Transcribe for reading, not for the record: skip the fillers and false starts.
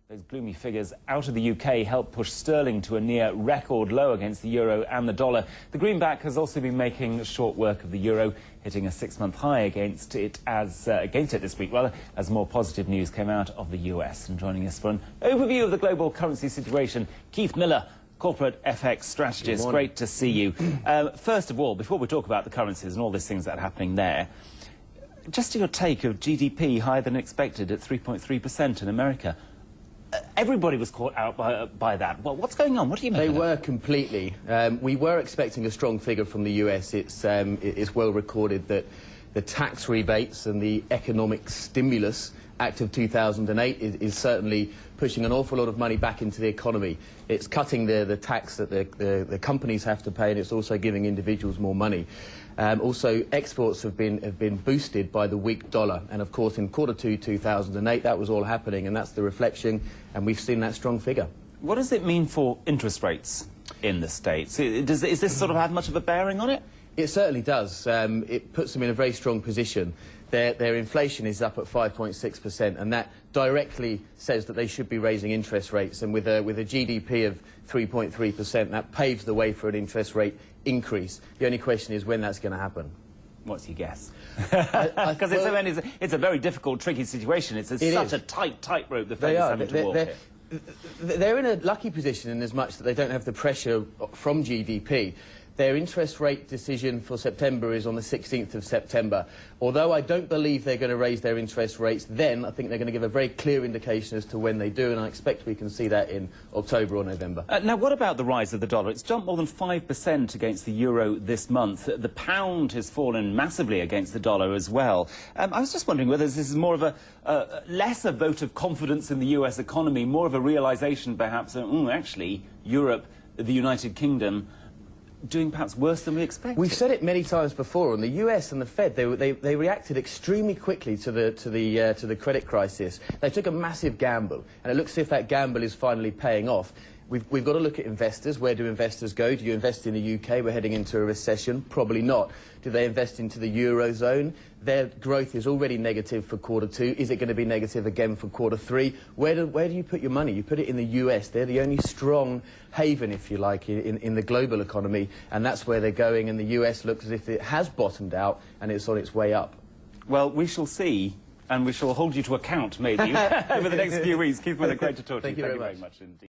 Those gloomy figures out of the UK helped push sterling to a near record low against the euro and the dollar. The greenback has also been making short work of the euro, hitting a six-month high against it this week, as more positive news came out of the US. And joining us for an overview of the global currency situation, Keith Miller, corporate FX strategist. Great to see you. First of all, before we talk about the currencies and all these things that are happening there, just your take of GDP higher than expected at 3.3% in America. Everybody was caught out by that. Well, what's going on? What do you make They of that? were completely. We were expecting a strong figure from the US. It's well recorded that the tax rebates and the economic stimulus Act of 2008 is certainly pushing an awful lot of money back into the economy. It's cutting the tax that the companies have to pay, and it's also giving individuals more money. Also, exports have been boosted by the weak dollar, and of course in Q2 2008 that was all happening, and that's the reflection, and we've seen that strong figure. What does it mean for interest rates in the States? Is this sort of have much of a bearing on it? It certainly does. It puts them in a very strong position. Their inflation is up at 5.6%, and that directly says that they should be raising interest rates. And with a GDP of 3.3%, that paves the way for an interest rate increase. The only question is when that's going to happen. What's your guess? Because it's a very difficult, tricky situation. It's such a tight tightrope the Fed is having to walk here. They're in a lucky position in as much that they don't have the pressure from GDP. Their interest rate decision for September is on the 16th of September. Although I don't believe they're going to raise their interest rates then, I think they're going to give a very clear indication as to when they do, and I expect we can see that in October or November. Now, what about the rise of the dollar? It's jumped more than 5% against the euro this month. The pound has fallen massively against the dollar as well. I was just wondering whether this is more of a less a vote of confidence in the US economy, more of a realisation perhaps that, actually, Europe, the United Kingdom, doing perhaps worse than we expected. We've said it many times before. On the US and the Fed, they reacted extremely quickly to the credit crisis. They took a massive gamble, and it looks as if that gamble is finally paying off. We've got to look at investors. Where do investors go? Do you invest in the UK? We're heading into a recession. Probably not. Do they invest into the Eurozone? Their growth is already negative for Q2. Is it going to be negative again for Q3? Where do you put your money? You put it in the US. They're the only strong haven, if you like, in the global economy, and that's where they're going, and the US looks as if it has bottomed out and it's on its way up. Well, we shall see, and we shall hold you to account, maybe, over the next few weeks. Keith Miller, great to talk to you. Thank you very much indeed.